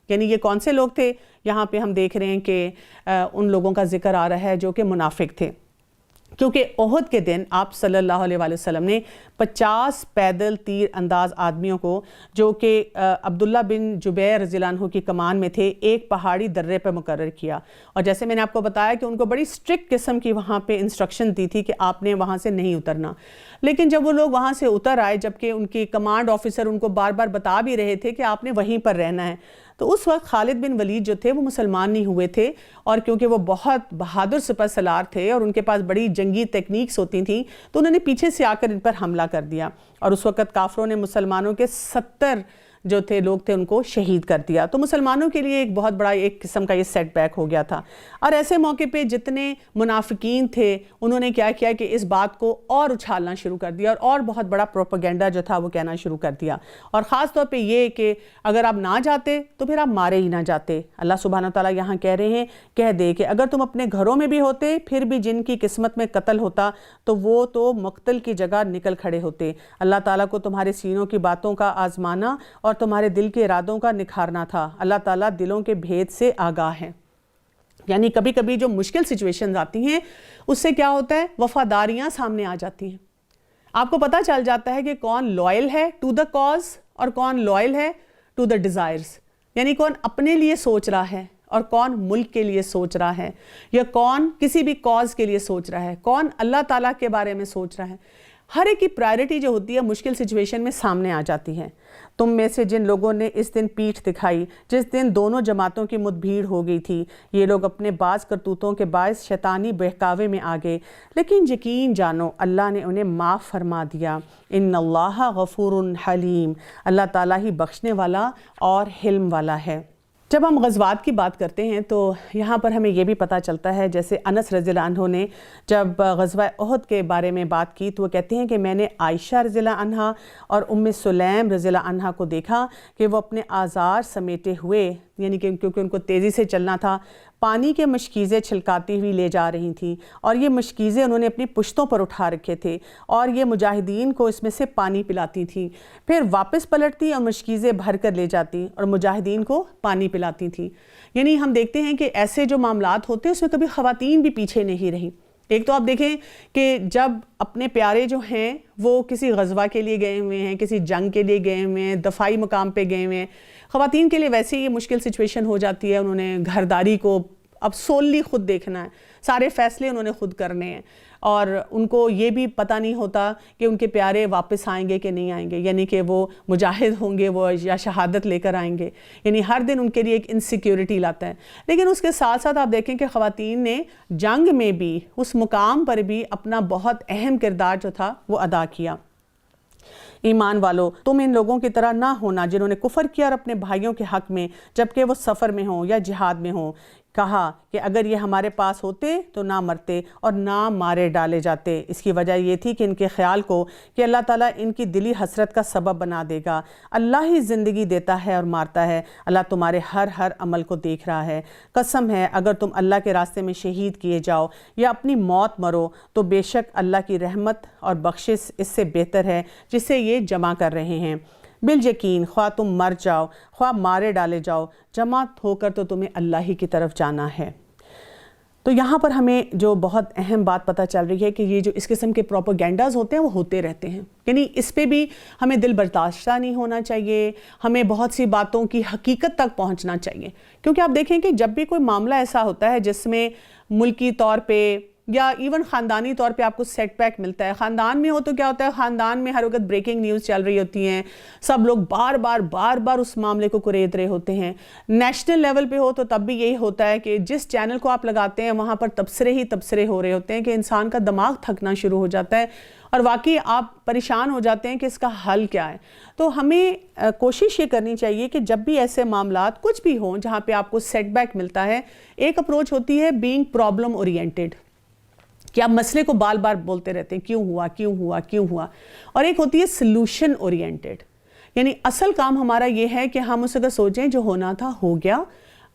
یعنی یہ کون سے لوگ تھے؟ یہاں پہ ہم دیکھ رہے ہیں کہ ان لوگوں کا ذکر آ رہا ہے جو کہ منافق تھے، کیونکہ احد کے دن آپ صلی اللہ علیہ وآلہ وسلم نے 50 پیدل تیر انداز آدمیوں کو، جو کہ عبداللہ بن جبیر رضی اللہ عنہ کی کمان میں تھے، ایک پہاڑی درے پر مقرر کیا. اور جیسے میں نے آپ کو بتایا کہ ان کو بڑی سٹرکٹ قسم کی وہاں پہ انسٹرکشن دی تھی کہ آپ نے وہاں سے نہیں اترنا. لیکن جب وہ لوگ وہاں سے اتر آئے، جبکہ ان کی کمانڈ آفیسر ان کو بار بار بتا بھی رہے تھے کہ آپ نے وہیں پر رہنا ہے، تو اس وقت خالد بن ولید جو تھے وہ مسلمان نہیں ہوئے تھے. اور کیونکہ وہ بہت بہادر سپہ سالار تھے اور ان کے پاس بڑی جنگی ٹیکنیکس ہوتی تھیں، تو انہوں نے پیچھے سے آ کر ان پر حملہ کر دیا. اور اس وقت کافروں نے مسلمانوں کے 70 جو تھے لوگ تھے ان کو شہید کر دیا. تو مسلمانوں کے لیے ایک بہت بڑا ایک قسم کا یہ سیٹ بیک ہو گیا تھا. اور ایسے موقع پہ جتنے منافقین تھے انہوں نے کیا کیا کہ اس بات کو اور اچھالنا شروع کر دیا اور بہت بڑا پروپیگنڈا جو تھا وہ کہنا شروع کر دیا. اور خاص طور پہ یہ کہ اگر آپ نہ جاتے تو پھر آپ مارے ہی نہ جاتے. اللہ سبحانہ وتعالیٰ یہاں کہہ رہے ہیں، کہہ دے کہ اگر تم اپنے گھروں میں بھی ہوتے پھر بھی جن کی قسمت میں قتل ہوتا تو وہ تو مقتل کی جگہ نکل کھڑے ہوتے. اللہ تعالیٰ کو تمہارے سینوں کی باتوں کا آزمانا اور تمہارے دل کے ارادوں کا نکھارنا تھا. اللہ تعالیٰ دلوں کے بھید سے آگاہ ہے. یعنی کبھی کبھی جو مشکل سچویشنز آتی ہیں اس سے کیا ہوتا ہے، وفاداریاں سامنے آ جاتی ہیں. آپ کو پتہ چل جاتا ہے کہ کون لوئل ہے ٹو دا کاز اور کون لوئل ہے ٹو دا ڈیزائرز. یعنی کون اپنے لیے سوچ رہا ہے اور کون ملک کے لیے سوچ رہا ہے، یا کون کسی بھی کاز کے لیے سوچ رہا ہے، کون اللہ تعالیٰ کے بارے میں سوچ رہا ہے. ہر ایک کی پرائرٹی جو ہوتی ہے مشکل سچویشن میں سامنے آ جاتی ہے. تم میں سے جن لوگوں نے اس دن پیٹھ دکھائی جس دن دونوں جماعتوں کی مد بھیڑ ہو گئی تھی، یہ لوگ اپنے بعض کرتوتوں کے باعث شیطانی بہکاوے میں آ گئے، لیکن یقین جانو اللہ نے انہیں معاف فرما دیا. ان اللہ غفور حلیم، اللہ تعالیٰ ہی بخشنے والا اور حلم والا ہے. جب ہم غزوات کی بات کرتے ہیں تو یہاں پر ہمیں یہ بھی پتہ چلتا ہے، جیسے انس رضی اللہ عنہ نے جب غزوہ احد کے بارے میں بات کی تو وہ کہتے ہیں کہ میں نے عائشہ رضی اللہ عنہا اور ام سلیم رضی اللہ عنہا کو دیکھا کہ وہ اپنے آزار سمیٹے ہوئے، یعنی کہ کیونکہ ان کو تیزی سے چلنا تھا، پانی کے مشکیزیں چھلکاتی ہوئی لے جا رہی تھیں. اور یہ مشکیزیں انہوں نے اپنی پشتوں پر اٹھا رکھے تھے اور یہ مجاہدین کو اس میں سے پانی پلاتی تھیں. پھر واپس پلٹتی اور مشکیزیں بھر کر لے جاتی اور مجاہدین کو پانی پلاتی تھیں. یعنی ہم دیکھتے ہیں کہ ایسے جو معاملات ہوتے ہیں اس میں کبھی خواتین بھی پیچھے نہیں رہیں. ایک تو آپ دیکھیں کہ جب اپنے پیارے جو ہیں وہ کسی غزوہ کے لیے گئے ہوئے ہیں، کسی جنگ کے لیے گئے ہوئے ہیں، دفاعی مقام پہ گئے ہوئے ہیں، خواتین کے لیے ویسے ہی یہ مشکل سچویشن ہو جاتی ہے. انہوں نے گھرداری کو اب سوللی خود دیکھنا ہے، سارے فیصلے انہوں نے خود کرنے ہیں، اور ان کو یہ بھی پتہ نہیں ہوتا کہ ان کے پیارے واپس آئیں گے کہ نہیں آئیں گے، یعنی کہ وہ مجاہد ہوں گے وہ یا شہادت لے کر آئیں گے. یعنی ہر دن ان کے لیے ایک انسیکیورٹی لاتا ہے. لیکن اس کے ساتھ ساتھ آپ دیکھیں کہ خواتین نے جنگ میں بھی اس مقام پر بھی اپنا بہت اہم کردار جو تھا وہ ادا کیا. ایمان والو، تم ان لوگوں کی طرح نہ ہونا جنہوں نے کفر کیا اور اپنے بھائیوں کے حق میں جبکہ وہ سفر میں ہوں یا جہاد میں ہوں کہا کہ اگر یہ ہمارے پاس ہوتے تو نہ مرتے اور نہ مارے ڈالے جاتے. اس کی وجہ یہ تھی کہ ان کے خیال کو کہ اللہ تعالیٰ ان کی دلی حسرت کا سبب بنا دے گا. اللہ ہی زندگی دیتا ہے اور مارتا ہے، اللہ تمہارے ہر عمل کو دیکھ رہا ہے. قسم ہے اگر تم اللہ کے راستے میں شہید کیے جاؤ یا اپنی موت مرو تو بے شک اللہ کی رحمت اور بخشش اس سے بہتر ہے جسے یہ جمع کر رہے ہیں. بالیقین خواہ تم مر جاؤ خواہ مارے ڈالے جاؤ، جمع ہو کر تو تمہیں اللہ ہی کی طرف جانا ہے. تو یہاں پر ہمیں جو بہت اہم بات پتہ چل رہی ہے کہ یہ جو اس قسم کے پروپیگنڈاز ہوتے ہیں وہ ہوتے رہتے ہیں. یعنی اس پہ بھی ہمیں دل برداشتہ نہیں ہونا چاہیے، ہمیں بہت سی باتوں کی حقیقت تک پہنچنا چاہیے. کیونکہ آپ دیکھیں کہ جب بھی کوئی معاملہ ایسا ہوتا ہے جس میں ملکی طور پہ یا ایون خاندانی طور پہ آپ کو سیٹ بیک ملتا ہے، خاندان میں ہو تو کیا ہوتا ہے، خاندان میں ہر وقت بریکنگ نیوز چل رہی ہوتی ہیں، سب لوگ بار بار اس معاملے کو کریت رہے ہوتے ہیں. نیشنل لیول پہ ہو تو تب بھی یہی ہوتا ہے کہ جس چینل کو آپ لگاتے ہیں وہاں پر تبصرے ہو رہے ہوتے ہیں کہ انسان کا دماغ تھکنا شروع ہو جاتا ہے اور واقعی آپ پریشان ہو جاتے ہیں کہ اس کا حل کیا ہے. تو ہمیں کوشش یہ کرنی چاہیے کہ جب بھی ایسے معاملات کچھ بھی ہوں جہاں پہ آپ کو سیٹ بیک ملتا ہے، ایک اپروچ ہوتی ہے بینگ پرابلم اورینٹڈ، کہ آپ مسئلے کو بار بار بولتے رہتے ہیں کیوں ہوا، اور ایک ہوتی ہے سلوشن اورینٹڈ. یعنی اصل کام ہمارا یہ ہے کہ ہم اس وقت سوچیں جو ہونا تھا ہو گیا،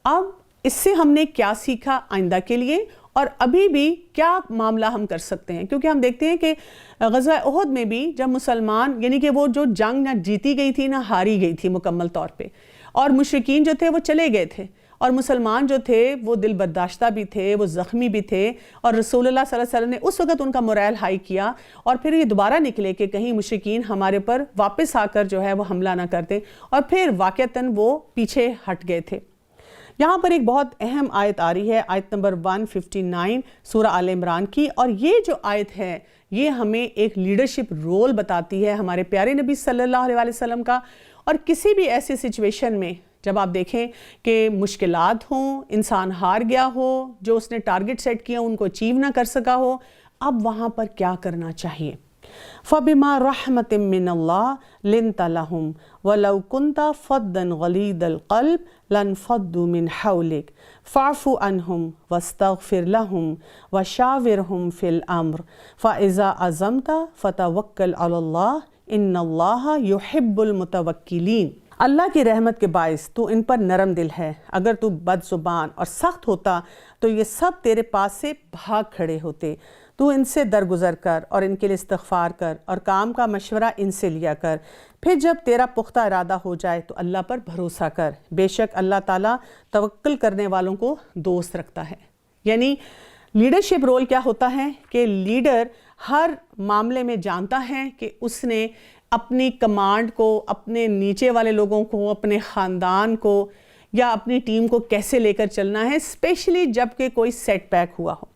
اب اس سے ہم نے کیا سیکھا آئندہ کے لیے اور ابھی بھی کیا معاملہ ہم کر سکتے ہیں. کیونکہ ہم دیکھتے ہیں کہ غزوہ احد میں بھی جب مسلمان، یعنی کہ وہ جو جنگ نہ جیتی گئی تھی نہ ہاری گئی تھی مکمل طور پہ، اور مشرکین جو تھے وہ چلے گئے تھے، اور مسلمان جو تھے وہ دل برداشتہ بھی تھے، وہ زخمی بھی تھے، اور رسول اللہ صلی اللہ علیہ وسلم نے اس وقت ان کا مورائل ہائی کیا، اور پھر یہ دوبارہ نکلے کہ کہیں مشرکین ہمارے پر واپس آ کر جو ہے وہ حملہ نہ کرتے، اور پھر واقعتاً وہ پیچھے ہٹ گئے تھے۔ یہاں پر ایک بہت اہم آیت آ رہی ہے، آیت نمبر 159 سورہ آل عمران کی، اور یہ جو آیت ہے یہ ہمیں ایک لیڈرشپ رول بتاتی ہے ہمارے پیارے نبی صلی اللہ علیہ وسلم کا۔ اور کسی بھی ایسی سچویشن میں جب آپ دیکھیں کہ مشکلات ہوں، انسان ہار گیا ہو، جو اس نے ٹارگٹ سیٹ کیا ان کو اچیو نہ کر سکا ہو، اب وہاں پر کیا کرنا چاہیے؟ فَبِمَا رَحْمَةٍ مِّنَ اللَّهِ لِنْتَ لَهُمْ وَلَوْ كُنْتَ فَضًّا غَلِيظَ الْقَلْبِ لَانفَضُّوا مِنْ حَوْلِكَ فَاعْفُ عَنْهُمْ وَاسْتَغْفِرْ لَهُمْ وَشَاوِرْهُمْ فِي الْأَمْرِ فَإِذَا عَزَمْتَ فَتَوَكَّلْ عَلَى اللَّهِ إِنَّ اللَّهَ يُحِبُّ الْمُتَوَكِّلِينَ۔ اللہ کی رحمت کے باعث تو ان پر نرم دل ہے، اگر تو بد زبان اور سخت ہوتا تو یہ سب تیرے پاس سے بھاگ کھڑے ہوتے۔ تو ان سے درگزر کر اور ان کے لیے استغفار کر اور کام کا مشورہ ان سے لیا کر، پھر جب تیرا پختہ ارادہ ہو جائے تو اللہ پر بھروسہ کر، بے شک اللہ تعالیٰ توکل کرنے والوں کو دوست رکھتا ہے۔ یعنی لیڈرشپ رول کیا ہوتا ہے کہ لیڈر ہر معاملے میں جانتا ہے کہ اس نے اپنی کمانڈ کو، اپنے نیچے والے لوگوں کو، اپنے خاندان کو یا اپنی ٹیم کو کیسے لے کر چلنا ہے، اسپیشلی جب کہ کوئی سیٹ بیک ہوا ہو۔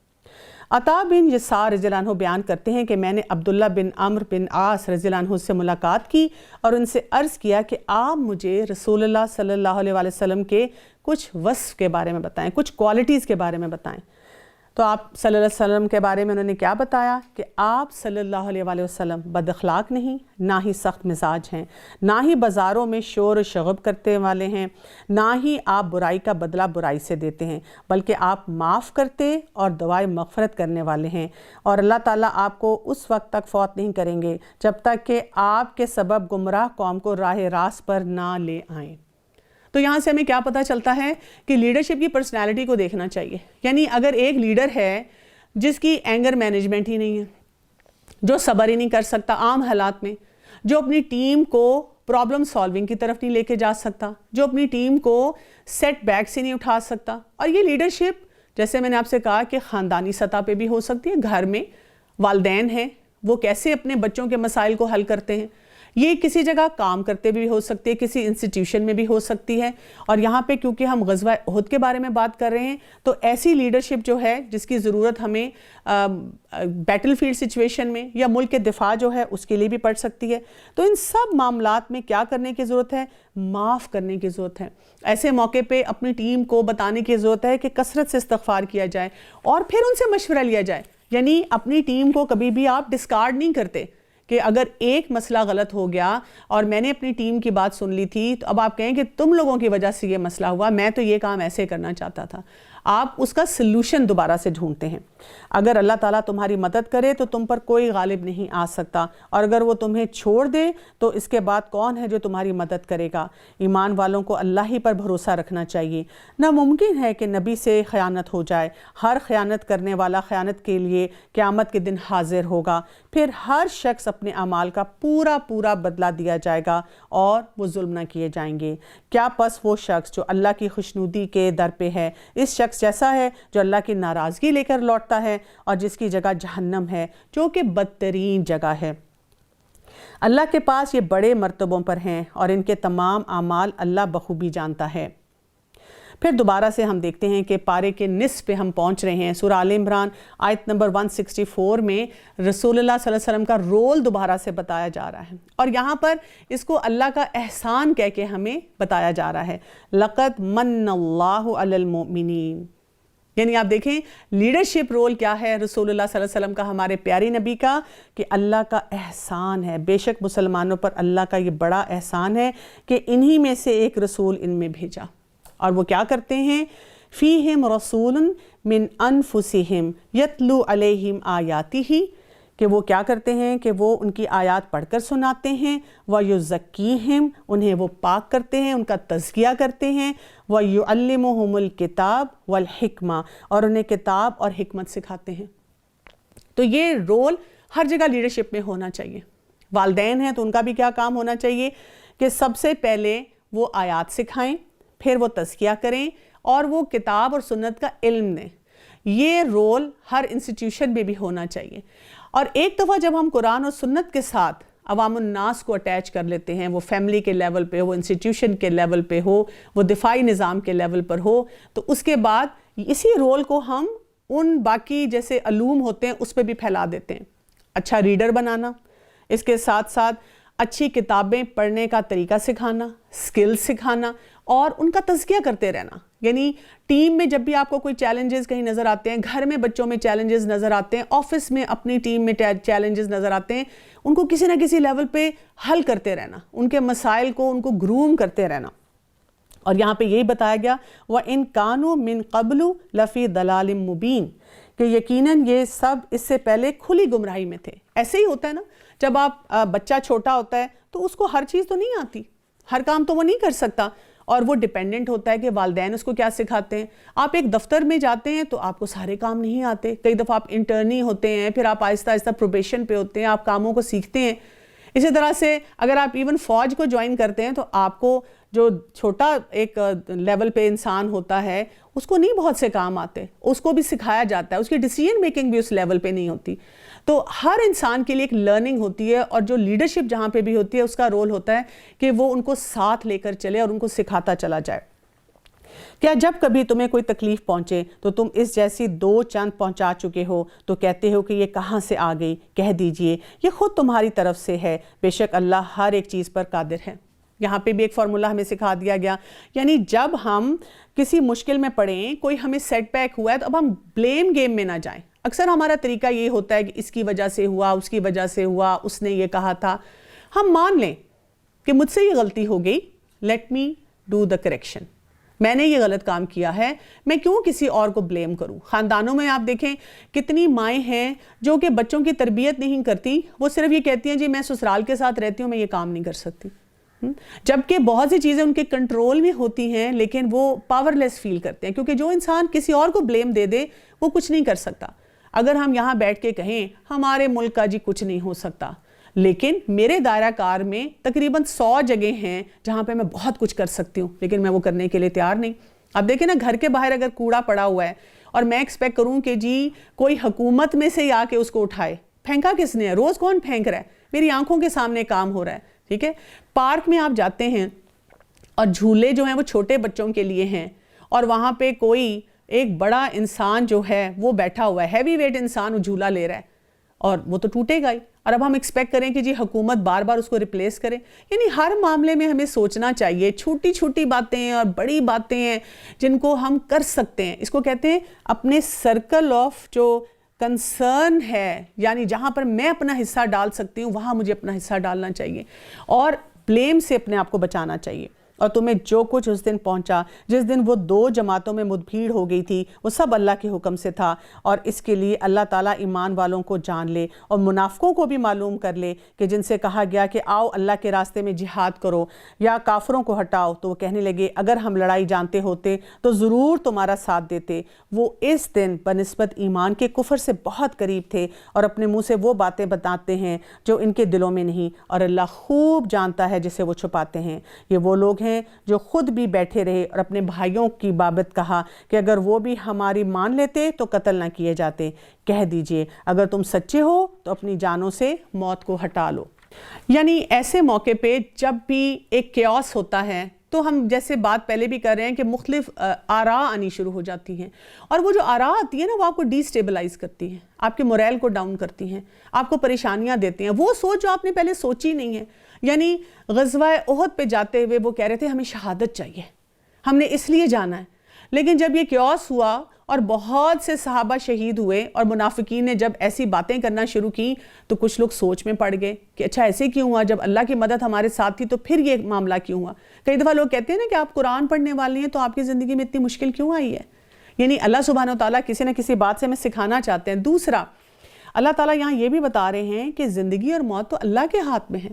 عطا بن یسار رضی اللہ عنہ بیان کرتے ہیں کہ میں نے عبداللہ بن عمرو بن عاص رضی اللہ عنہ سے ملاقات کی اور ان سے عرض کیا کہ آپ مجھے رسول اللہ صلی اللہ علیہ وسلم کے کچھ وصف کے بارے میں بتائیں، کچھ کوالٹیز کے بارے میں بتائیں۔ تو آپ صلی اللہ علیہ وسلم کے بارے میں انہوں نے کیا بتایا کہ آپ صلی اللہ علیہ وسلم بد اخلاق نہیں، نہ ہی سخت مزاج ہیں، نہ ہی بازاروں میں شور و شغب کرتے والے ہیں، نہ ہی آپ برائی کا بدلہ برائی سے دیتے ہیں، بلکہ آپ معاف کرتے اور دعائے مغفرت کرنے والے ہیں، اور اللہ تعالیٰ آپ کو اس وقت تک فوت نہیں کریں گے جب تک کہ آپ کے سبب گمراہ قوم کو راہ راست پر نہ لے آئیں۔ تو یہاں سے ہمیں کیا پتہ چلتا ہے کہ لیڈرشپ کی پرسنالٹی کو دیکھنا چاہیے۔ یعنی اگر ایک لیڈر ہے جس کی اینگر مینجمنٹ ہی نہیں ہے، جو صبر ہی نہیں کر سکتا عام حالات میں، جو اپنی ٹیم کو پرابلم سالونگ کی طرف نہیں لے کے جا سکتا، جو اپنی ٹیم کو سیٹ بیک سے نہیں اٹھا سکتا، اور یہ لیڈرشپ جیسے میں نے آپ سے کہا کہ خاندانی سطح پہ بھی ہو سکتی ہے، گھر میں والدین ہیں وہ کیسے اپنے بچوں کے مسائل کو حل کرتے ہیں، یہ کسی جگہ کام کرتے بھی ہو سکتے ہیں، کسی انسٹیٹیوشن میں بھی ہو سکتی ہے۔ اور یہاں پہ کیونکہ ہم غزوہ احد کے بارے میں بات کر رہے ہیں تو ایسی لیڈرشپ جو ہے جس کی ضرورت ہمیں بیٹل فیلڈ سچویشن میں یا ملک کے دفاع جو ہے اس کے لیے بھی پڑ سکتی ہے۔ تو ان سب معاملات میں کیا کرنے کی ضرورت ہے؟ معاف کرنے کی ضرورت ہے۔ ایسے موقع پہ اپنی ٹیم کو بتانے کی ضرورت ہے کہ کثرت سے استغفار کیا جائے اور پھر ان سے مشورہ لیا جائے۔ یعنی اپنی ٹیم کو کبھی بھی آپ ڈسکارڈ نہیں کرتے کہ اگر ایک مسئلہ غلط ہو گیا اور میں نے اپنی ٹیم کی بات سن لی تھی تو اب آپ کہیں کہ تم لوگوں کی وجہ سے یہ مسئلہ ہوا، میں تو یہ کام ایسے کرنا چاہتا تھا۔ آپ اس کا سلوشن دوبارہ سے ڈھونڈتے ہیں۔ اگر اللہ تعالیٰ تمہاری مدد کرے تو تم پر کوئی غالب نہیں آ سکتا، اور اگر وہ تمہیں چھوڑ دے تو اس کے بعد کون ہے جو تمہاری مدد کرے گا؟ ایمان والوں کو اللہ ہی پر بھروسہ رکھنا چاہیے۔ ناممکن ہے کہ نبی سے خیانت ہو جائے، ہر خیانت کرنے والا خیانت کے لیے قیامت کے دن حاضر ہوگا، پھر ہر شخص اپنے اعمال کا پورا بدلہ دیا جائے گا اور وہ ظلم نہ کیے جائیں گے۔ کیا پس وہ شخص جو اللہ کی خوشنودی کے در پہ ہے اس شخص جیسا ہے جو اللہ کی ناراضگی لے کر لوٹتا ہے اور جس کی جگہ جہنم ہے جو کہ بدترین جگہ ہے۔ اللہ کے پاس یہ بڑے مرتبوں پر ہیں اور ان کے تمام اعمال اللہ بخوبی جانتا ہے۔ پھر دوبارہ سے ہم دیکھتے ہیں کہ پارے کے نصف پہ ہم پہنچ رہے ہیں۔ سورہ آل عمران آیت نمبر 164 میں رسول اللہ صلی اللہ علیہ وسلم کا رول دوبارہ سے بتایا جا رہا ہے، اور یہاں پر اس کو اللہ کا احسان کہہ کے ہمیں بتایا جا رہا ہے۔ لَقَدْ مَنَّ اللَّهُ عَلَى الْمُؤْمِنِينَ، یعنی آپ دیکھیں لیڈرشپ رول کیا ہے رسول اللہ صلی اللہ علیہ وسلم کا، ہمارے پیارے نبی کا، کہ اللہ کا احسان ہے۔ بے شک مسلمانوں پر اللہ کا یہ بڑا احسان ہے کہ انہی میں سے ایک رسول ان میں بھیجا، اور وہ کیا کرتے ہیں؟ فیہم رسول من انفسہم یتلو علیہم آیاتہ، کہ وہ کیا کرتے ہیں کہ وہ ان کی آیات پڑھ کر سناتے ہیں، وَيُزَكِّيهِمْ، انہیں وہ پاک کرتے ہیں، ان کا تزکیہ کرتے ہیں، وَيُعَلِّمُهُمُ الْكِتَابَ وَالْحِكْمَةَ، اور انہیں کتاب اور حکمت سکھاتے ہیں۔ تو یہ رول ہر جگہ لیڈرشپ میں ہونا چاہیے۔ والدین ہیں تو ان کا بھی کیا کام ہونا چاہیے کہ سب سے پہلے وہ آیات سکھائیں، پھر وہ تزکیہ کریں اور وہ کتاب اور سنت کا علم دیں۔ یہ رول ہر انسٹیٹیوشن میں بھی ہونا چاہیے۔ اور ایک دفعہ جب ہم قرآن اور سنت کے ساتھ عوام الناس کو اٹیچ کر لیتے ہیں، وہ فیملی کے لیول پہ ہو، وہ انسٹیٹیوشن کے لیول پہ ہو، وہ دفاعی نظام کے لیول پر ہو، تو اس کے بعد اسی رول کو ہم ان باقی جیسے علوم ہوتے ہیں اس پہ بھی پھیلا دیتے ہیں۔ اچھا ریڈر بنانا، اس کے ساتھ ساتھ اچھی کتابیں پڑھنے کا طریقہ سکھانا، سکل سکھانا اور ان کا تزکیہ کرتے رہنا۔ یعنی ٹیم میں جب بھی آپ کو کوئی چیلنجز کہیں نظر آتے ہیں، گھر میں بچوں میں چیلنجز نظر آتے ہیں، آفس میں اپنی ٹیم میں چیلنجز نظر آتے ہیں، ان کو کسی نہ کسی لیول پہ حل کرتے رہنا، ان کے مسائل کو ان کو گروم کرتے رہنا۔ اور یہاں پہ یہی بتایا گیا وَإِن كَانُوا مِن قَبْلُ لَفِي ضَلَالٍ مُبِينٍ، کہ یقیناً یہ سب اس سے پہلے کھلی گمراہی میں تھے۔ ایسے ہی ہوتا ہے نا، جب آپ بچہ چھوٹا ہوتا ہے تو اس کو ہر چیز تو نہیں آتی، ہر کام تو وہ نہیں کر سکتا، اور وہ ڈیپینڈنٹ ہوتا ہے کہ والدین اس کو کیا سکھاتے ہیں۔ آپ ایک دفتر میں جاتے ہیں تو آپ کو سارے کام نہیں آتے، کئی دفعہ آپ انٹرنی ہوتے ہیں، پھر آپ آہستہ آہستہ پروبیشن پہ ہوتے ہیں، آپ کاموں کو سیکھتے ہیں۔ اسی طرح سے اگر آپ ایون فوج کو جوائن کرتے ہیں تو آپ کو جو چھوٹا ایک لیول پہ انسان ہوتا ہے اس کو نہیں بہت سے کام آتے، اس کو بھی سکھایا جاتا ہے، اس کی ڈیسیژن میکنگ بھی اس لیول پہ نہیں ہوتی۔ تو ہر انسان کے لیے ایک لرننگ ہوتی ہے، اور جو لیڈرشپ جہاں پہ بھی ہوتی ہے اس کا رول ہوتا ہے کہ وہ ان کو ساتھ لے کر چلے اور ان کو سکھاتا چلا جائے۔ کیا جب کبھی تمہیں کوئی تکلیف پہنچے تو تم اس جیسی دو چند پہنچا چکے ہو تو کہتے ہو کہ یہ کہاں سے آ گئی؟ کہہ دیجئے یہ خود تمہاری طرف سے ہے، بے شک اللہ ہر ایک چیز پر قادر ہے۔ یہاں پہ بھی ایک فارمولہ ہمیں سکھا دیا گیا، یعنی جب ہم کسی مشکل میں پڑیں، کوئی ہمیں سیٹ بیک ہوا ہے، تو اب ہم بلیم گیم میں نہ جائیں۔ اکثر ہمارا طریقہ یہ ہوتا ہے کہ اس کی وجہ سے ہوا، اس کی وجہ سے ہوا، اس نے یہ کہا تھا۔ ہم مان لیں کہ مجھ سے یہ غلطی ہو گئی، let me do the correction, میں نے یہ غلط کام کیا ہے، میں کیوں کسی اور کو بلیم کروں؟ خاندانوں میں آپ دیکھیں کتنی مائیں ہیں جو کہ بچوں کی تربیت نہیں کرتی، وہ صرف یہ کہتی ہیں جی میں سسرال کے ساتھ رہتی ہوں، میں یہ کام نہیں کر سکتی، جبکہ بہت سی چیزیں ان کے کنٹرول میں ہوتی ہیں، لیکن وہ پاور لیس فیل کرتے ہیں، کیونکہ جو انسان کسی اور کو بلیم دے دے وہ کچھ نہیں کر سکتا۔ اگر ہم یہاں بیٹھ کے کہیں ہمارے ملک کا جی کچھ نہیں ہو سکتا، لیکن میرے دائرہ کار میں تقریباً 100 جگہ ہیں جہاں پہ میں بہت کچھ کر سکتی ہوں، لیکن میں وہ کرنے کے لیے تیار نہیں۔ اب دیکھیں نا، گھر کے باہر اگر کوڑا پڑا ہوا ہے اور میں ایکسپیکٹ کروں کہ جی کوئی حکومت میں سے آ کے اس کو اٹھائے، پھینکا کس نے ہے؟ روز کون پھینک رہا ہے؟ میری آنکھوں کے سامنے کام ہو رہا ہے، ٹھیک ہے؟ پارک میں آپ جاتے ہیں اور جھولے جو ہیں وہ چھوٹے بچوں کے لیے ہیں، اور وہاں پہ کوئی ایک بڑا انسان جو ہے وہ بیٹھا ہوا ہے، ہیوی ویٹ انسان وہ جھولا لے رہا ہے، اور وہ تو ٹوٹے گا ہی، اور اب ہم ایکسپیکٹ کریں کہ جی حکومت بار بار اس کو ریپلیس کرے۔ یعنی ہر معاملے میں ہمیں سوچنا چاہیے، چھوٹی چھوٹی باتیں ہیں اور بڑی باتیں ہیں جن کو ہم کر سکتے ہیں۔ اس کو کہتے ہیں اپنے سرکل آف جو کنسرن ہے، یعنی جہاں پر میں اپنا حصہ ڈال سکتی ہوں وہاں مجھے اپنا حصہ ڈالنا چاہیے، اور بلیم سے اپنے آپ کو بچانا چاہیے۔ اور تمہیں جو کچھ اس دن پہنچا، جس دن وہ 2 جماعتوں میں مدبھیڑ ہو گئی تھی، وہ سب اللہ کے حکم سے تھا، اور اس کے لیے اللہ تعالیٰ ایمان والوں کو جان لے اور منافقوں کو بھی معلوم کر لے کہ جن سے کہا گیا کہ آؤ اللہ کے راستے میں جہاد کرو یا کافروں کو ہٹاؤ، تو وہ کہنے لگے اگر ہم لڑائی جانتے ہوتے تو ضرور تمہارا ساتھ دیتے۔ وہ اس دن بنسبت ایمان کے کفر سے بہت قریب تھے، اور اپنے منہ سے وہ باتیں بتاتے ہیں جو ان کے دلوں میں نہیں، اور اللہ خوب جانتا ہے جسے وہ چھپاتے ہیں۔ یہ وہ لوگ ہیں جو خود بھی بیٹھے رہے اور اپنے بھائیوں کی بابت کہا کہ اگر وہ بھی ہماری مان لیتے تو قتل نہ کیے جاتے۔ کہہ دیجئے اگر تم سچے ہو تو اپنی جانوں سے موت کو ہٹا لو۔ یعنی ایسے موقع پہ جب بھی ایک کیوس ہوتا ہے تو ہم جیسے بات پہلے بھی کر رہے ہیں کہ مختلف آراء آنی شروع ہو جاتی ہیں، اور وہ جو آراء آتی ہیں نا وہ آپ کو ڈی سٹیبلائز کرتی ہیں، آپ کے موریل کو ڈاؤن کرتی ہیں، آپ کو پریشانیاں دیتی ہیں، وہ سوچ جو آپ نے پہلے سوچی نہیں ہے۔ یعنی غزوہ احد پہ جاتے ہوئے وہ کہہ رہے تھے ہمیں شہادت چاہیے، ہم نے اس لیے جانا ہے، لیکن جب یہ کیوس ہوا اور بہت سے صحابہ شہید ہوئے اور منافقین نے جب ایسی باتیں کرنا شروع کی تو کچھ لوگ سوچ میں پڑ گئے کہ اچھا ایسے کیوں ہوا، جب اللہ کی مدد ہمارے ساتھ تھی تو پھر یہ معاملہ کیوں ہوا۔ کئی دفعہ لوگ کہتے ہیں نا کہ آپ قرآن پڑھنے والے ہیں تو آپ کی زندگی میں اتنی مشکل کیوں آئی ہے؟ یعنی اللہ سبحانہ و تعالیٰ کسی نہ کسی بات سے ہمیں سکھانا چاہتے ہیں۔ دوسرا، اللہ تعالیٰ یہاں یہ بھی بتا رہے ہیں کہ زندگی اور موت تو اللہ کے ہاتھ میں ہے۔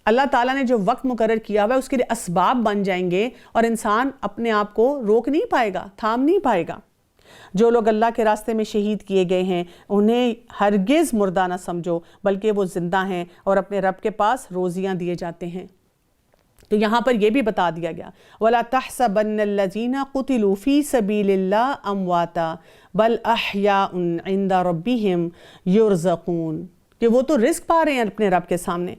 اللہ تعالیٰ نے جو وقت مقرر کیا ہوا ہے اس کے لیے اسباب بن جائیں گے، اور انسان اپنے آپ کو روک نہیں پائے گا، تھام نہیں پائے گا۔ جو لوگ اللہ کے راستے میں شہید کیے گئے ہیں انہیں ہرگز مردہ نہ سمجھو، بلکہ وہ زندہ ہیں اور اپنے رب کے پاس روزیاں دیے جاتے ہیں۔ تو یہاں پر یہ بھی بتا دیا گیا وَلَا تَحْسَبَنَّ الَّذِينَ قُتِلُوا فِي سَبِيلِ اللَّهِ أَمْوَاتًا بَلْ أَحْيَاءٌ عِنْدَ رَبِّهِمْ يُرْزَقُونَ، کہ وہ تو رزق پا رہے ہیں اپنے رب کے سامنے۔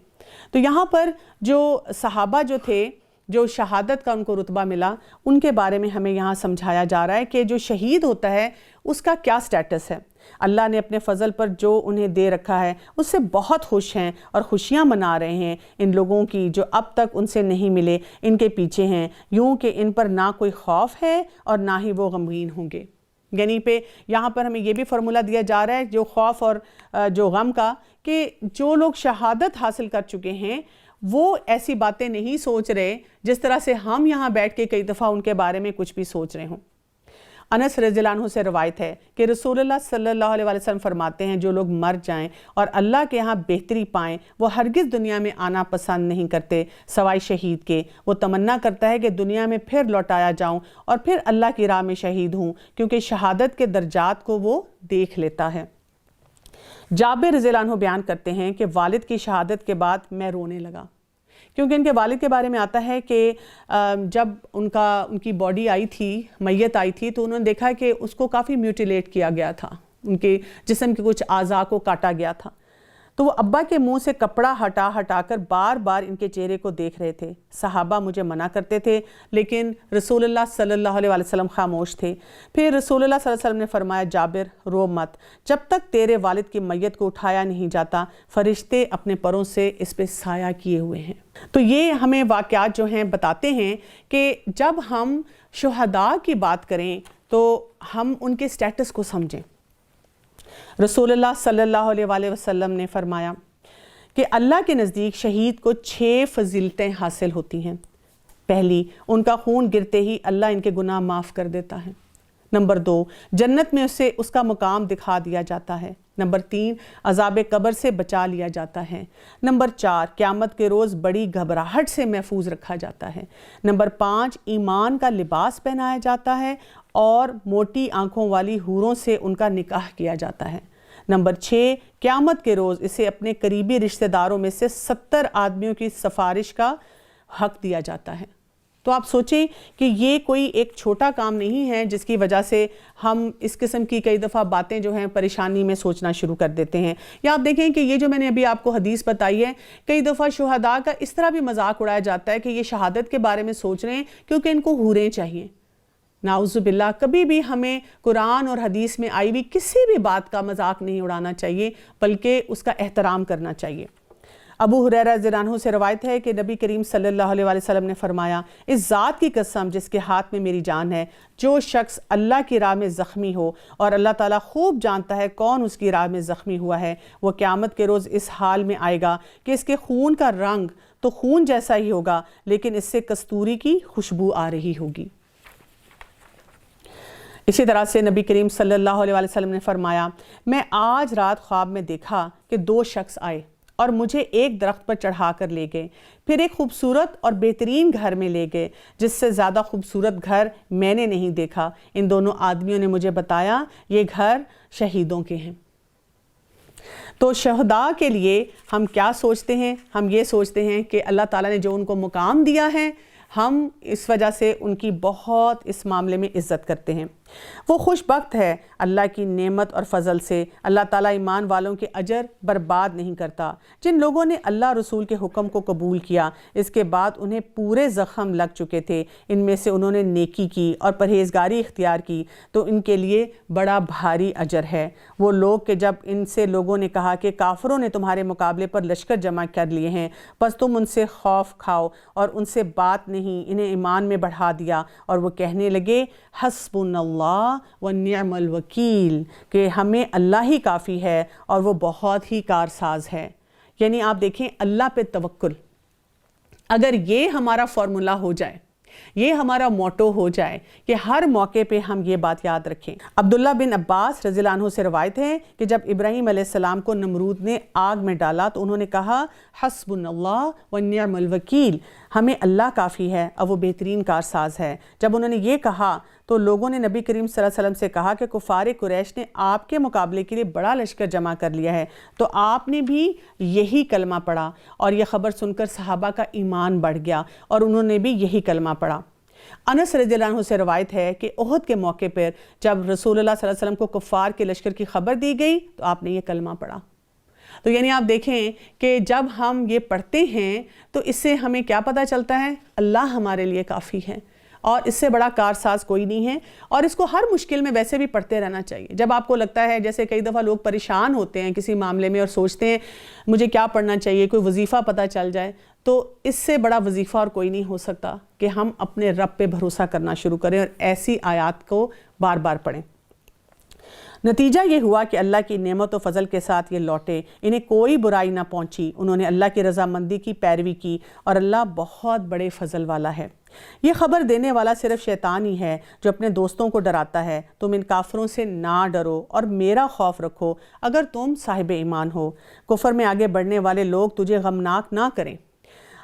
تو یہاں پر جو صحابہ جو تھے، جو شہادت کا ان کو رتبہ ملا، ان کے بارے میں ہمیں یہاں سمجھایا جا رہا ہے کہ جو شہید ہوتا ہے اس کا کیا سٹیٹس ہے۔ اللہ نے اپنے فضل پر جو انہیں دے رکھا ہے اس سے بہت خوش ہیں اور خوشیاں منا رہے ہیں ان لوگوں کی جو اب تک ان سے نہیں ملے، ان کے پیچھے ہیں، یوں کہ ان پر نہ کوئی خوف ہے اور نہ ہی وہ غمگین ہوں گے۔ یعنی پہ یہاں پر ہمیں یہ بھی فرمولہ دیا جا رہا ہے جو خوف اور جو غم کا، کہ جو لوگ شہادت حاصل کر چکے ہیں وہ ایسی باتیں نہیں سوچ رہے جس طرح سے ہم یہاں بیٹھ کے کئی دفعہ ان کے بارے میں کچھ بھی سوچ رہے ہوں۔ انس رضی اللہ عنہ سے روایت ہے کہ رسول اللہ صلی اللہ علیہ وسلم فرماتے ہیں جو لوگ مر جائیں اور اللہ کے ہاں بہتری پائیں وہ ہرگز دنیا میں آنا پسند نہیں کرتے سوائے شہید کے۔ وہ تمنا کرتا ہے کہ دنیا میں پھر لوٹایا جاؤں اور پھر اللہ کی راہ میں شہید ہوں، کیونکہ شہادت کے درجات کو وہ دیکھ لیتا ہے۔ جابر رضی اللہ عنہ بیان کرتے ہیں کہ والد کی شہادت کے بعد میں رونے لگا، کیونکہ ان کے والد کے بارے میں آتا ہے کہ جب ان کی باڈی آئی تھی، میت آئی تھی، تو انہوں نے دیکھا کہ اس کو کافی میوٹیلیٹ کیا گیا تھا، ان کے جسم کے کچھ اعضاء کو کاٹا گیا تھا۔ تو وہ ابا کے منہ سے کپڑا ہٹا کر بار بار ان کے چہرے کو دیکھ رہے تھے۔ صحابہ مجھے منع کرتے تھے لیکن رسول اللہ صلی اللہ علیہ وسلم خاموش تھے۔ پھر رسول اللہ صلی اللہ علیہ وسلم نے فرمایا جابر رو مت، جب تک تیرے والد کی میت کو اٹھایا نہیں جاتا فرشتے اپنے پروں سے اس پہ سایہ کیے ہوئے ہیں۔ تو یہ ہمیں واقعات جو ہیں بتاتے ہیں کہ جب ہم شہداء کی بات کریں تو ہم ان کے سٹیٹس کو سمجھیں۔ رسول اللہ صلی اللہ علیہ وسلم نے فرمایا کہ اللہ کے نزدیک شہید کو 6 فضیلتیں حاصل ہوتی ہیں۔ پہلی، ان کا خون گرتے ہی اللہ ان کے گناہ معاف کر دیتا ہے۔ نمبر 2، جنت میں اسے اس کا مقام دکھا دیا جاتا ہے۔ نمبر 3، عذاب قبر سے بچا لیا جاتا ہے۔ نمبر 4، قیامت کے روز بڑی گھبراہٹ سے محفوظ رکھا جاتا ہے۔ نمبر 5، ایمان کا لباس پہنایا جاتا ہے اور موٹی آنکھوں والی حوروں سے ان کا نکاح کیا جاتا ہے۔ نمبر 6، قیامت کے روز اسے اپنے قریبی رشتہ داروں میں سے 70 آدمیوں کی سفارش کا حق دیا جاتا ہے۔ تو آپ سوچیں کہ یہ کوئی ایک چھوٹا کام نہیں ہے جس کی وجہ سے ہم اس قسم کی کئی دفعہ باتیں جو ہیں پریشانی میں سوچنا شروع کر دیتے ہیں۔ یا آپ دیکھیں کہ یہ جو میں نے ابھی آپ کو حدیث بتائی ہے، کئی دفعہ شہداء کا اس طرح بھی مذاق اڑایا جاتا ہے کہ یہ شہادت کے بارے میں سوچ رہے ہیں کیونکہ ان کو حوریں چاہیے۔ نعوذ باللہ، کبھی بھی ہمیں قرآن اور حدیث میں آئی بھی کسی بھی بات کا مذاق نہیں اڑانا چاہیے بلکہ اس کا احترام کرنا چاہیے۔ ابو ہریرہ رضی اللہ عنہ سے روایت ہے کہ نبی کریم صلی اللہ علیہ وسلم نے فرمایا اس ذات کی قسم جس کے ہاتھ میں میری جان ہے، جو شخص اللہ کی راہ میں زخمی ہو اور اللہ تعالیٰ خوب جانتا ہے کون اس کی راہ میں زخمی ہوا ہے، وہ قیامت کے روز اس حال میں آئے گا کہ اس کے خون کا رنگ تو خون جیسا ہی ہوگا لیکن اس سے کستوری کی خوشبو آ رہی ہوگی۔ اسی طرح سے نبی کریم صلی اللہ علیہ وسلم نے فرمایا میں آج رات خواب میں دیکھا کہ 2 شخص آئے اور مجھے ایک درخت پر چڑھا کر لے گئے، پھر ایک خوبصورت اور بہترین گھر میں لے گئے جس سے زیادہ خوبصورت گھر میں نے نہیں دیکھا۔ ان دونوں آدمیوں نے مجھے بتایا یہ گھر شہیدوں کے ہیں۔ تو شہداء کے لیے ہم کیا سوچتے ہیں؟ ہم یہ سوچتے ہیں کہ اللہ تعالیٰ نے جو ان کو مقام دیا ہے ہم اس وجہ سے ان کی بہت اس معاملے میں عزت کرتے ہیں۔ وہ خوش بخت ہے اللہ کی نعمت اور فضل سے۔ اللہ تعالیٰ ایمان والوں کے اجر برباد نہیں کرتا۔ جن لوگوں نے اللہ رسول کے حکم کو قبول کیا اس کے بعد انہیں پورے زخم لگ چکے تھے، ان میں سے انہوں نے نیکی کی اور پرہیزگاری اختیار کی تو ان کے لیے بڑا بھاری اجر ہے۔ وہ لوگ کہ جب ان سے لوگوں نے کہا کہ کافروں نے تمہارے مقابلے پر لشکر جمع کر لیے ہیں بس تم ان سے خوف کھاؤ اور ان سے بات نہیں، انہیں ایمان میں بڑھا دیا اور وہ کہنے لگے حسبنا اللہ ونعم الوکیل، کہ ہمیں اللہ ہی کافی ہے اور وہ بہت ہی کارساز ہے۔ یعنی آپ دیکھیں اللہ پہ توکل، اگر یہ ہمارا فارمولہ ہو جائے، یہ ہمارا موٹو ہو جائے کہ ہر موقع پہ ہم یہ بات یاد رکھیں۔ عبداللہ بن عباس رضی اللہ عنہ سے روایت ہے کہ جب ابراہیم علیہ السلام کو نمرود نے آگ میں ڈالا تو انہوں نے کہا حسبنا اللہ ونعم الوکیل، ہمیں اللہ کافی ہے اور وہ بہترین کارساز ہے۔ جب انہوں نے یہ کہا تو لوگوں نے نبی کریم صلی اللہ علیہ وسلم سے کہا کہ کفار قریش نے آپ کے مقابلے کے لیے بڑا لشکر جمع کر لیا ہے، تو آپ نے بھی یہی کلمہ پڑھا، اور یہ خبر سن کر صحابہ کا ایمان بڑھ گیا اور انہوں نے بھی یہی کلمہ پڑھا۔ انس رضی اللہ عنہ سے روایت ہے کہ احد کے موقع پر جب رسول اللہ صلی اللہ علیہ وسلم کو کفار کے لشکر کی خبر دی گئی تو آپ نے یہ کلمہ پڑھا۔ تو یعنی آپ دیکھیں کہ جب ہم یہ پڑھتے ہیں تو اس سے ہمیں کیا پتہ چلتا ہے؟ اللہ ہمارے لیے کافی ہے، اور اس سے بڑا کارساز کوئی نہیں ہے، اور اس کو ہر مشکل میں ویسے بھی پڑھتے رہنا چاہیے۔ جب آپ کو لگتا ہے، جیسے کئی دفعہ لوگ پریشان ہوتے ہیں کسی معاملے میں اور سوچتے ہیں مجھے کیا پڑھنا چاہیے، کوئی وظیفہ پتہ چل جائے، تو اس سے بڑا وظیفہ اور کوئی نہیں ہو سکتا کہ ہم اپنے رب پہ بھروسہ کرنا شروع کریں اور ایسی آیات کو بار بار پڑھیں۔ نتیجہ یہ ہوا کہ اللہ کی نعمت و فضل کے ساتھ یہ لوٹے، انہیں کوئی برائی نہ پہنچی، انہوں نے اللہ کی رضامندی کی پیروی کی، اور اللہ بہت بڑے فضل والا ہے۔ یہ خبر دینے والا صرف شیطان ہی ہے جو اپنے دوستوں کو ڈراتا ہے، تم ان کافروں سے نہ ڈرو اور میرا خوف رکھو اگر تم صاحب ایمان ہو۔ کفر میں آگے بڑھنے والے لوگ تجھے غمناک نہ کریں،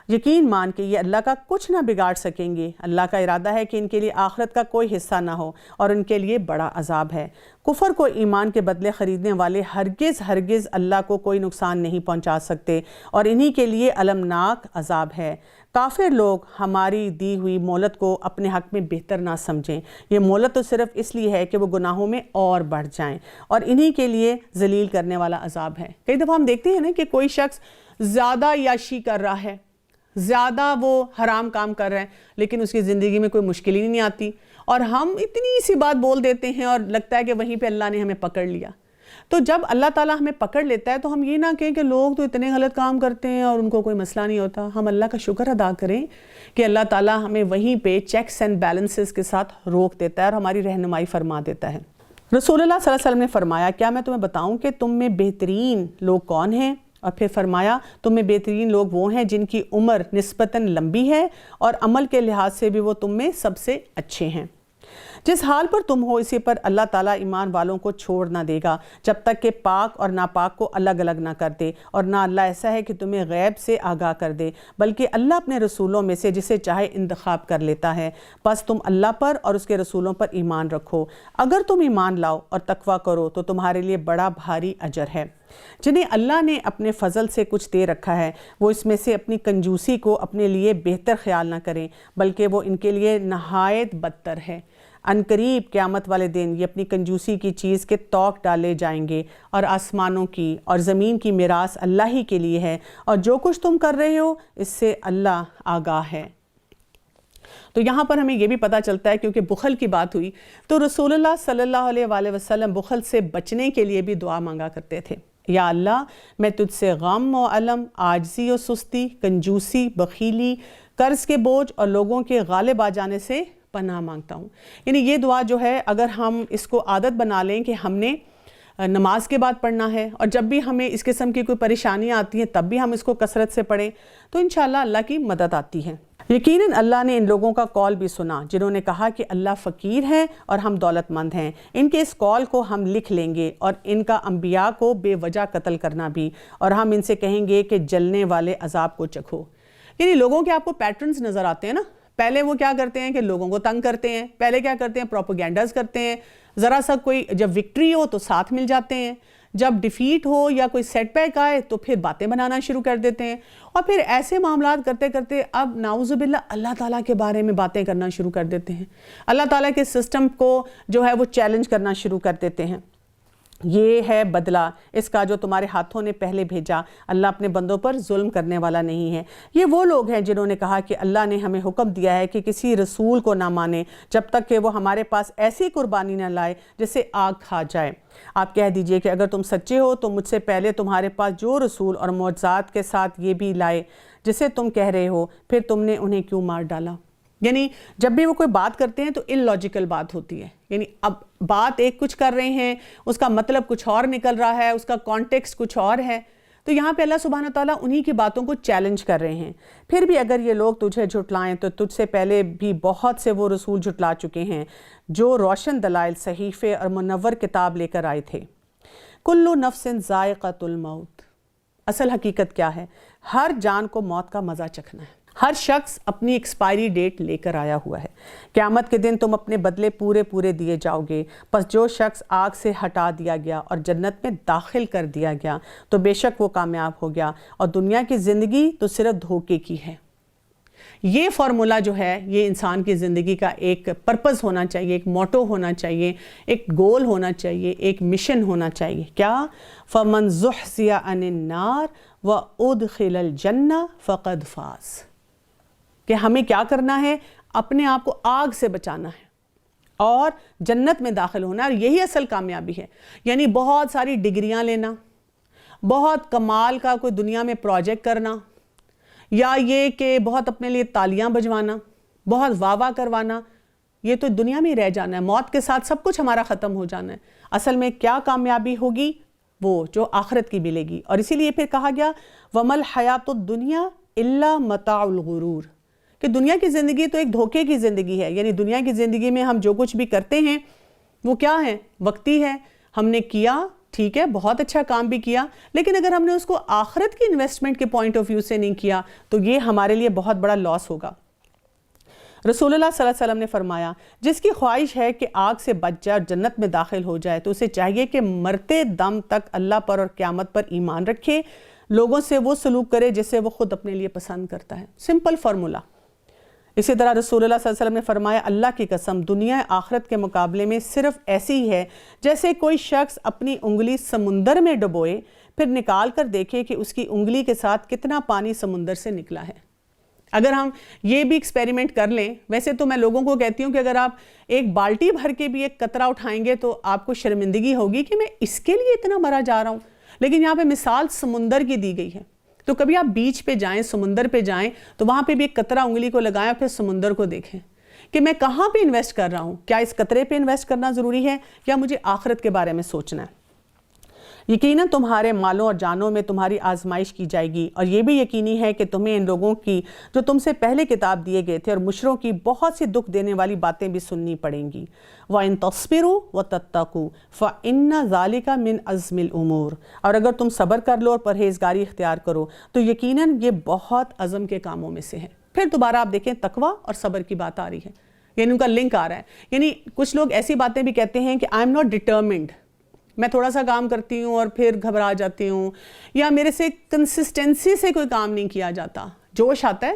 یقین مان کہ یہ اللہ کا کچھ نہ بگاڑ سکیں گے۔ اللہ کا ارادہ ہے کہ ان کے لیے آخرت کا کوئی حصہ نہ ہو اور ان کے لیے بڑا عذاب ہے۔ کفر کو ایمان کے بدلے خریدنے والے ہرگز اللہ کو کوئی نقصان نہیں پہنچا سکتے، اور انہی کے لیے المناک عذاب ہے۔ کافر لوگ ہماری دی ہوئی مہلت کو اپنے حق میں بہتر نہ سمجھیں، یہ مہلت تو صرف اس لیے ہے کہ وہ گناہوں میں اور بڑھ جائیں، اور انہی کے لیے ذلیل کرنے والا عذاب ہے۔ کئی دفعہ ہم دیکھتے ہیں نا کہ کوئی شخص زیادہ عیاشی کر رہا ہے، زیادہ وہ حرام کام کر رہے ہیں، لیکن اس کی زندگی میں کوئی مشکل ہی نہیں آتی، اور ہم اتنی سی بات بول دیتے ہیں اور لگتا ہے کہ وہیں پہ اللہ نے ہمیں پکڑ لیا۔ تو جب اللہ تعالیٰ ہمیں پکڑ لیتا ہے تو ہم یہ نہ کہیں کہ لوگ تو اتنے غلط کام کرتے ہیں اور ان کو کوئی مسئلہ نہیں ہوتا۔ ہم اللہ کا شکر ادا کریں کہ اللہ تعالیٰ ہمیں وہیں پہ چیکس اینڈ بیلنسز کے ساتھ روک دیتا ہے اور ہماری رہنمائی فرما دیتا ہے۔ رسول اللہ صلی اللہ علیہ وسلم نے فرمایا، کیا میں تمہیں بتاؤں کہ تم میں بہترین لوگ کون ہیں؟ اور پھر فرمایا، تم میں بہترین لوگ وہ ہیں جن کی عمر نسبتاً لمبی ہے اور عمل کے لحاظ سے بھی وہ تم میں سب سے اچھے ہیں۔ جس حال پر تم ہو اسی پر اللہ تعالیٰ ایمان والوں کو چھوڑ نہ دے گا جب تک کہ پاک اور ناپاک کو الگ الگ نہ کر دے، اور نہ اللہ ایسا ہے کہ تمہیں غیب سے آگاہ کر دے، بلکہ اللہ اپنے رسولوں میں سے جسے چاہے انتخاب کر لیتا ہے۔ بس تم اللہ پر اور اس کے رسولوں پر ایمان رکھو، اگر تم ایمان لاؤ اور تقویٰ کرو تو تمہارے لیے بڑا بھاری اجر ہے۔ جنہیں اللہ نے اپنے فضل سے کچھ دے رکھا ہے وہ اس میں سے اپنی کنجوسی کو اپنے لیے بہتر خیال نہ کریں، بلکہ وہ ان کے لیے نہایت بدتر ہے۔ عنقریب قیامت والے دن یہ اپنی کنجوسی کی چیز کے طوق ڈالے جائیں گے، اور آسمانوں کی اور زمین کی میراث اللہ ہی کے لیے ہے، اور جو کچھ تم کر رہے ہو اس سے اللہ آگاہ ہے۔ تو یہاں پر ہمیں یہ بھی پتہ چلتا ہے، کیونکہ بخل کی بات ہوئی تو رسول اللہ صلی اللہ علیہ وآلہ وسلم بخل سے بچنے کے لیے بھی دعا مانگا کرتے تھے۔ یا اللہ، میں تجھ سے غم و علم، عاجزی و سستی، کنجوسی، بخیلی، قرض کے بوجھ اور لوگوں کے غالب آ جانے سے پناہ مانگتا ہوں۔ یعنی یہ دعا جو ہے اگر ہم اس کو عادت بنا لیں کہ ہم نے نماز کے بعد پڑھنا ہے، اور جب بھی ہمیں اس قسم کی کوئی پریشانیاں آتی ہیں تب بھی ہم اس کو کثرت سے پڑھیں، تو انشاءاللہ اللہ کی مدد آتی ہے۔ یقیناً اللہ نے ان لوگوں کا قول بھی سنا جنہوں نے کہا کہ اللہ فقیر ہے اور ہم دولت مند ہیں، ان کے اس قول کو ہم لکھ لیں گے، اور ان کا انبیاء کو بے وجہ قتل کرنا بھی، اور ہم ان سے کہیں گے کہ جلنے والے عذاب کو چکھو۔ یعنی لوگوں کے آپ کو پیٹرنز نظر آتے ہیں نا، پہلے وہ کیا کرتے ہیں کہ لوگوں کو تنگ کرتے ہیں، پہلے کیا کرتے ہیں پروپیگنڈاز کرتے ہیں، ذرا سا کوئی جب وکٹری ہو تو ساتھ مل جاتے ہیں، جب ڈیفیٹ ہو یا کوئی سیٹ بیک آئے تو پھر باتیں بنانا شروع کر دیتے ہیں، اور پھر ایسے معاملات کرتے کرتے اب نعوذ باللہ اللہ تعالیٰ کے بارے میں باتیں کرنا شروع کر دیتے ہیں، اللہ تعالیٰ کے سسٹم کو جو ہے وہ چیلنج کرنا شروع کر دیتے ہیں۔ یہ ہے بدلہ اس کا جو تمہارے ہاتھوں نے پہلے بھیجا، اللہ اپنے بندوں پر ظلم کرنے والا نہیں ہے۔ یہ وہ لوگ ہیں جنہوں نے کہا کہ اللہ نے ہمیں حکم دیا ہے کہ کسی رسول کو نہ مانیں جب تک کہ وہ ہمارے پاس ایسی قربانی نہ لائے جسے آگ کھا جائے۔ آپ کہہ دیجئے کہ اگر تم سچے ہو تو مجھ سے پہلے تمہارے پاس جو رسول اور معجزات کے ساتھ یہ بھی لائے جسے تم کہہ رہے ہو، پھر تم نے انہیں کیوں مار ڈالا؟ یعنی جب بھی وہ کوئی بات کرتے ہیں تو ان لاجیکل بات ہوتی ہے، یعنی اب بات ایک کچھ کر رہے ہیں، اس کا مطلب کچھ اور نکل رہا ہے، اس کا کانٹیکسٹ کچھ اور ہے، تو یہاں پہ اللہ سبحانہ تعالیٰ انہی کی باتوں کو چیلنج کر رہے ہیں۔ پھر بھی اگر یہ لوگ تجھے جھٹلائیں تو تجھ سے پہلے بھی بہت سے وہ رسول جھٹلا چکے ہیں جو روشن دلائل، صحیفے اور منور کتاب لے کر آئے تھے۔ کل نفس ذائقۃ الموت، اصل حقیقت کیا ہے؟ ہر جان کو موت کا مزہ چکھنا ہے، ہر شخص اپنی ایکسپائری ڈیٹ لے کر آیا ہوا ہے۔ قیامت کے دن تم اپنے بدلے پورے پورے دیے جاؤ گے۔ پس جو شخص آگ سے ہٹا دیا گیا اور جنت میں داخل کر دیا گیا تو بے شک وہ کامیاب ہو گیا، اور دنیا کی زندگی تو صرف دھوکے کی ہے۔ یہ فارمولہ جو ہے یہ انسان کی زندگی کا ایک پرپز ہونا چاہیے، ایک موٹو ہونا چاہیے، ایک گول ہونا چاہیے، ایک مشن ہونا چاہیے۔ کیا؟ فَمَنْ زُحْزِحَ عَنِ النَّارِ وَأُدْخِلَ الْجَنَّةَ فَقَدْ فَازَ، کہ ہمیں کیا کرنا ہے؟ اپنے آپ کو آگ سے بچانا ہے اور جنت میں داخل ہونا ہے، اور یہی اصل کامیابی ہے۔ یعنی بہت ساری ڈگریاں لینا، بہت کمال کا کوئی دنیا میں پروجیکٹ کرنا، یا یہ کہ بہت اپنے لیے تالیاں بجوانا، بہت واہ واہ کروانا، یہ تو دنیا میں ہی رہ جانا ہے، موت کے ساتھ سب کچھ ہمارا ختم ہو جانا ہے۔ اصل میں کیا کامیابی ہوگی؟ وہ جو آخرت کی ملے گی۔ اور اسی لیے پھر کہا گیا وَمَا الْحَيَاةُ الدُّنْيَا إِلَّا مَتَاعُ الْغُرُورِ، کہ دنیا کی زندگی تو ایک دھوکے کی زندگی ہے۔ یعنی دنیا کی زندگی میں ہم جو کچھ بھی کرتے ہیں وہ کیا ہے؟ وقتی ہے۔ ہم نے کیا، ٹھیک ہے، بہت اچھا کام بھی کیا، لیکن اگر ہم نے اس کو آخرت کی انویسٹمنٹ کے پوائنٹ آف ویو سے نہیں کیا تو یہ ہمارے لیے بہت بڑا لاس ہوگا۔ رسول اللہ صلی اللہ علیہ وسلم نے فرمایا جس کی خواہش ہے کہ آگ سے بچ جائے اور جنت میں داخل ہو جائے تو اسے چاہیے کہ مرتے دم تک اللہ پر اور قیامت پر ایمان رکھے، لوگوں سے وہ سلوک کرے جسے وہ خود اپنے لیے پسند کرتا ہے۔ Simple formula. اسی طرح رسول اللہ صلی اللہ علیہ وسلم نے فرمایا اللہ کی قسم دنیا آخرت کے مقابلے میں صرف ایسی ہی ہے جیسے کوئی شخص اپنی انگلی سمندر میں ڈبوئے پھر نکال کر دیکھے کہ اس کی انگلی کے ساتھ کتنا پانی سمندر سے نکلا ہے۔ اگر ہم یہ بھی ایکسپیریمنٹ کر لیں، ویسے تو میں لوگوں کو کہتی ہوں کہ اگر آپ ایک بالٹی بھر کے بھی ایک قطرہ اٹھائیں گے تو آپ کو شرمندگی ہوگی کہ میں اس کے لیے اتنا مرا جا رہا ہوں، لیکن یہاں پہ مثال سمندر کی دی گئی ہے۔ تو کبھی آپ بیچ پہ جائیں، سمندر پہ جائیں تو وہاں پہ بھی ایک قطرہ انگلی کو لگائیں، پھر سمندر کو دیکھیں کہ میں کہاں پہ انویسٹ کر رہا ہوں۔ کیا اس قطرے پہ انویسٹ کرنا ضروری ہے یا مجھے آخرت کے بارے میں سوچنا ہے؟ یقیناً تمہارے مالوں اور جانوں میں تمہاری آزمائش کی جائے گی، اور یہ بھی یقینی ہے کہ تمہیں ان لوگوں کی جو تم سے پہلے کتاب دیے گئے تھے اور مشروں کی بہت سی دکھ دینے والی باتیں بھی سننی پڑیں گی۔ وَإِن تَصْبِرُوا وَتَتَّقُوا فَإِنَّ ذَلِكَ مِنْ عَزْمِ الْأُمُورِ، اور اگر تم صبر کر لو اور پرہیزگاری اختیار کرو تو یقیناً یہ بہت عزم کے کاموں میں سے ہے۔ پھر دوبارہ آپ دیکھیں تقویٰ اور صبر کی بات آ رہی ہے، یعنی ان کا لنک آ رہا ہے۔ یعنی کچھ لوگ ایسی باتیں بھی کہتے ہیں کہ آئی ایم ناٹ ڈٹرمنڈ، میں تھوڑا سا کام کرتی ہوں اور پھر گھبرا جاتی ہوں، یا میرے سے کنسسٹنسی سے کوئی کام نہیں کیا جاتا۔ جوش آتا ہے،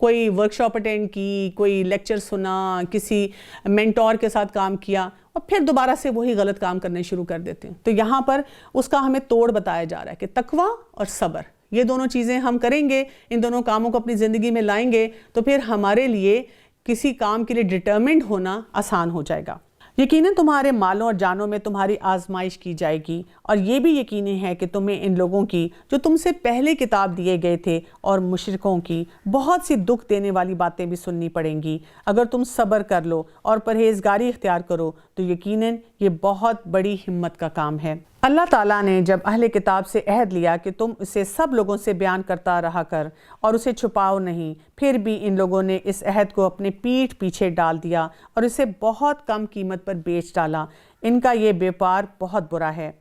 کوئی ورکشاپ اٹینڈ کی، کوئی لیکچر سنا، کسی مینٹور کے ساتھ کام کیا، اور پھر دوبارہ سے وہی غلط کام کرنے شروع کر دیتے ہیں۔ تو یہاں پر اس کا ہمیں توڑ بتایا جا رہا ہے کہ تقویٰ اور صبر، یہ دونوں چیزیں ہم کریں گے، ان دونوں کاموں کو اپنی زندگی میں لائیں گے تو پھر ہمارے لیے کسی کام کے لیے ڈٹرمنڈ ہونا آسان ہو جائے گا۔ یقیناً تمہارے مالوں اور جانوں میں تمہاری آزمائش کی جائے گی، اور یہ بھی یقینی ہے کہ تمہیں ان لوگوں کی جو تم سے پہلے کتاب دیے گئے تھے اور مشرکوں کی بہت سی دکھ دینے والی باتیں بھی سننی پڑیں گی۔ اگر تم صبر کر لو اور پرہیزگاری اختیار کرو تو یقیناً یہ بہت بڑی ہمت کا کام ہے۔ اللہ تعالیٰ نے جب اہل کتاب سے عہد لیا کہ تم اسے سب لوگوں سے بیان کرتا رہا کر اور اسے چھپاؤ نہیں، پھر بھی ان لوگوں نے اس عہد کو اپنے پیٹھ پیچھے ڈال دیا اور اسے بہت کم قیمت پر بیچ ڈالا۔ ان کا یہ بیپار بہت برا ہے۔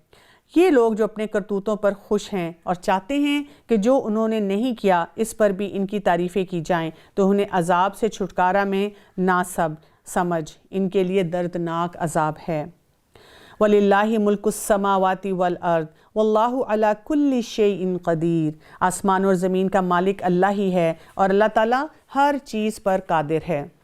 یہ لوگ جو اپنے کرتوتوں پر خوش ہیں اور چاہتے ہیں کہ جو انہوں نے نہیں کیا اس پر بھی ان کی تعریفیں کی جائیں تو انہیں عذاب سے چھٹکارا میں ناصب سمجھ، ان کے لیے دردناک عذاب ہے۔ وَلِلَّهِ مُلْكُ السَّمَاوَاتِ وَالْأَرْضِ وَاللَّهُ عَلَى كُلِّ شَيْءٍ قَدِيرٌ، آسمان اور زمین کا مالک اللہ ہی ہے اور اللہ تعالیٰ ہر چیز پر قادر ہے۔